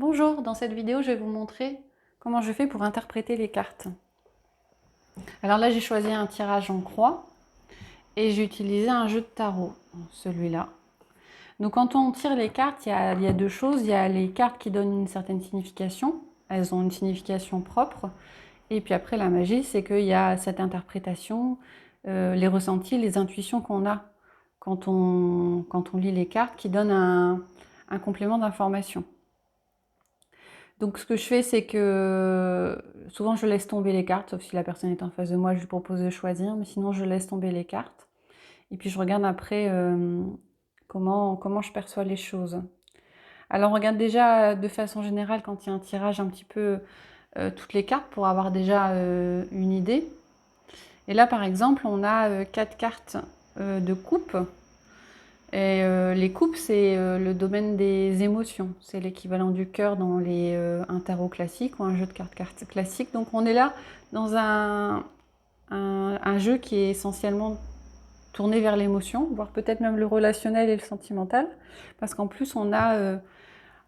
Bonjour, dans cette vidéo, je vais vous montrer comment je fais pour interpréter les cartes. Alors là, j'ai choisi un tirage en croix et j'ai utilisé un jeu de tarot, celui-là. Donc quand on tire les cartes, il y a deux choses. Il y a les cartes qui donnent une certaine signification, elles ont une signification propre. Et puis après, la magie, c'est qu'il y a cette interprétation, les ressentis, les intuitions qu'on a quand on lit les cartes qui donnent un complément d'information. Donc ce que je fais, c'est que souvent je laisse tomber les cartes, sauf si la personne est en face de moi, je lui propose de choisir, mais sinon je laisse tomber les cartes. Et puis je regarde après comment je perçois les choses. Alors on regarde déjà de façon générale quand il y a un tirage un petit peu toutes les cartes pour avoir déjà une idée. Et là par exemple, on a 4 cartes de coupe. Et les coupes, c'est le domaine des émotions. C'est l'équivalent du cœur dans les un tarot classique ou un jeu de cartes classique. Donc on est là dans un jeu qui est essentiellement tourné vers l'émotion, voire peut-être même le relationnel et le sentimental. Parce qu'en plus, on a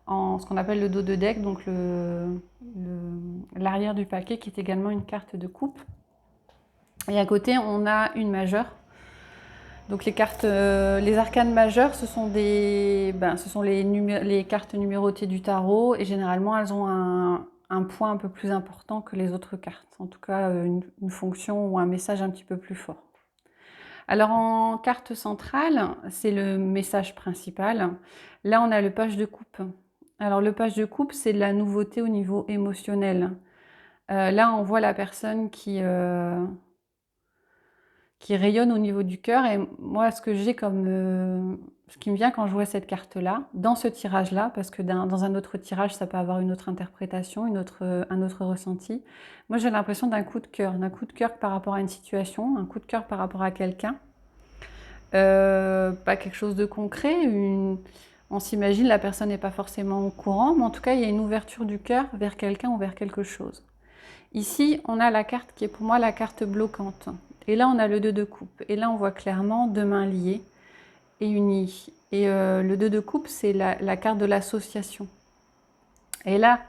ce qu'on appelle le dos de deck, donc l'arrière du paquet, qui est également une carte de coupe. Et à côté, on a une majeure. Donc les cartes, les arcanes majeures, ce sont les cartes numérotées du tarot et généralement elles ont un point un peu plus important que les autres cartes. En tout cas, une fonction ou un message un petit peu plus fort. Alors en carte centrale, c'est le message principal. Là, on a le page de coupe. Alors le page de coupe, c'est de la nouveauté au niveau émotionnel. Là, on voit la personne qui rayonne au niveau du cœur. Et moi, ce que j'ai comme... ce qui me vient quand je vois cette carte-là, dans ce tirage-là, parce que dans un autre tirage, ça peut avoir une autre interprétation, un autre ressenti. Moi, j'ai l'impression d'un coup de cœur par rapport à une situation, un coup de cœur par rapport à quelqu'un. Pas quelque chose de concret, on s'imagine, la personne n'est pas forcément au courant, mais en tout cas, il y a une ouverture du cœur vers quelqu'un ou vers quelque chose. Ici, on a la carte qui est pour moi la carte bloquante. Et là, on a le 2 de coupe. Et là, on voit clairement deux mains liées et unies. Et le 2 de coupe, c'est la carte de l'association. Et là,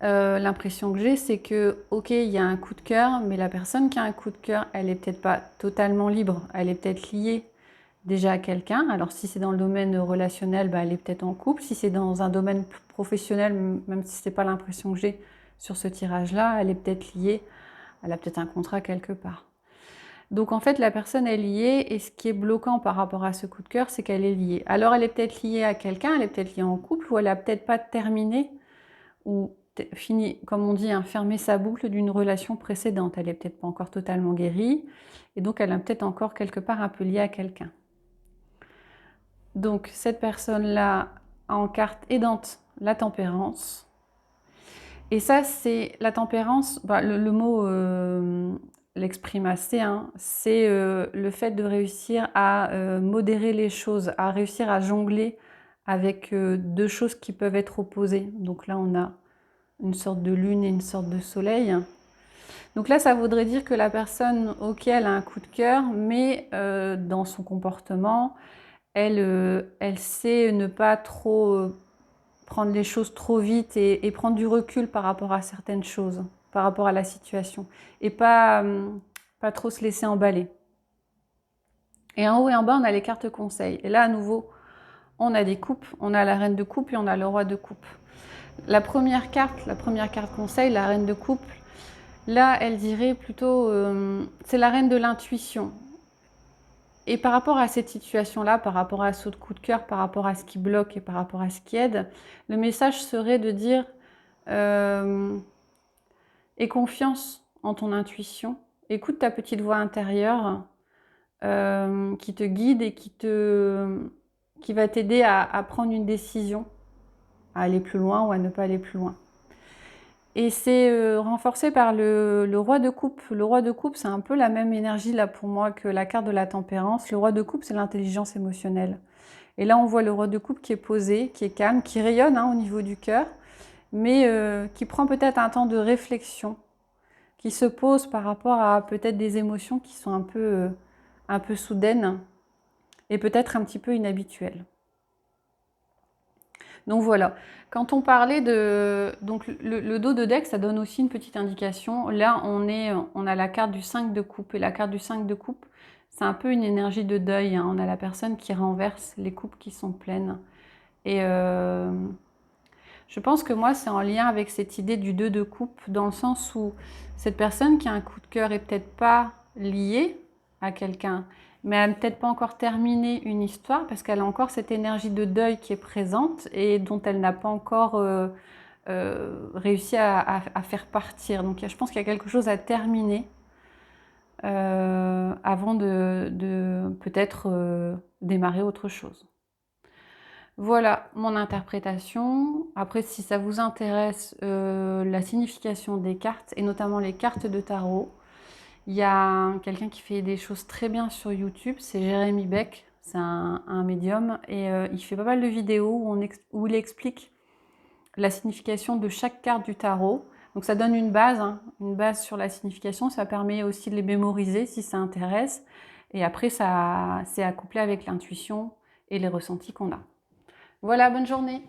l'impression que j'ai, c'est que, ok, il y a un coup de cœur, mais la personne qui a un coup de cœur, elle n'est peut-être pas totalement libre. Elle est peut-être liée déjà à quelqu'un. Alors, si c'est dans le domaine relationnel, bah, elle est peut-être en couple. Si c'est dans un domaine professionnel, même si ce n'est pas l'impression que j'ai sur ce tirage-là, elle est peut-être liée. Elle a peut-être un contrat quelque part. Donc en fait, la personne est liée et ce qui est bloquant par rapport à ce coup de cœur, c'est qu'elle est liée. Alors elle est peut-être liée à quelqu'un, elle est peut-être liée en couple ou elle n'a peut-être pas terminé ou fini, comme on dit, hein, fermé sa boucle d'une relation précédente. Elle n'est peut-être pas encore totalement guérie et donc elle est peut-être encore quelque part un peu liée à quelqu'un. Donc cette personne-là en carte aidante, la tempérance. Et ça, c'est la tempérance, bah, le mot l'exprime assez, hein, c'est le fait de réussir à modérer les choses, à réussir à jongler avec deux choses qui peuvent être opposées. Donc là, on a une sorte de lune et une sorte de soleil. Donc là, ça voudrait dire que la personne, ok, elle a un coup de cœur, mais dans son comportement, elle sait ne pas trop prendre les choses trop vite et prendre du recul par rapport à certaines choses, par rapport à la situation, et pas trop se laisser emballer. Et en haut et en bas, on a les cartes conseils. Et là, à nouveau, on a des coupes, on a la reine de coupe et on a le roi de coupe. La première carte conseil, la reine de coupe, là, elle dirait plutôt, c'est la reine de l'intuition. Et par rapport à cette situation-là, par rapport à ce coup de cœur, par rapport à ce qui bloque et par rapport à ce qui aide, le message serait de dire aie confiance en ton intuition, écoute ta petite voix intérieure qui te guide et qui va t'aider à prendre une décision, à aller plus loin ou à ne pas aller plus loin. Et c'est renforcé par le roi de coupe. Le roi de coupe, c'est un peu la même énergie là pour moi que la carte de la tempérance. Le roi de coupe, c'est l'intelligence émotionnelle. Et là, on voit le roi de coupe qui est posé, qui est calme, qui rayonne hein, au niveau du cœur, mais qui prend peut-être un temps de réflexion, qui se pose par rapport à peut-être des émotions qui sont un peu soudaines et peut-être un petit peu inhabituelles. Donc voilà, quand on parlait de... Donc le dos de deck, ça donne aussi une petite indication. Là, on a la carte du 5 de coupe. Et la carte du 5 de coupe, c'est un peu une énergie de deuil, hein. On a la personne qui renverse les coupes qui sont pleines. Et je pense que moi, c'est en lien avec cette idée du 2 de coupe, dans le sens où cette personne qui a un coup de cœur est peut-être pas liée à quelqu'un, mais elle n'a peut-être pas encore terminé une histoire parce qu'elle a encore cette énergie de deuil qui est présente et dont elle n'a pas encore réussi à faire partir. Donc je pense qu'il y a quelque chose à terminer avant de peut-être démarrer autre chose. Voilà mon interprétation. Après, si ça vous intéresse, la signification des cartes, et notamment les cartes de tarot, il y a quelqu'un qui fait des choses très bien sur YouTube, c'est Jérémy Beck, c'est un médium, et il fait pas mal de vidéos où il explique la signification de chaque carte du tarot. Donc ça donne hein, une base sur la signification, ça permet aussi de les mémoriser si ça intéresse, et après ça c'est à coupler avec l'intuition et les ressentis qu'on a. Voilà, bonne journée.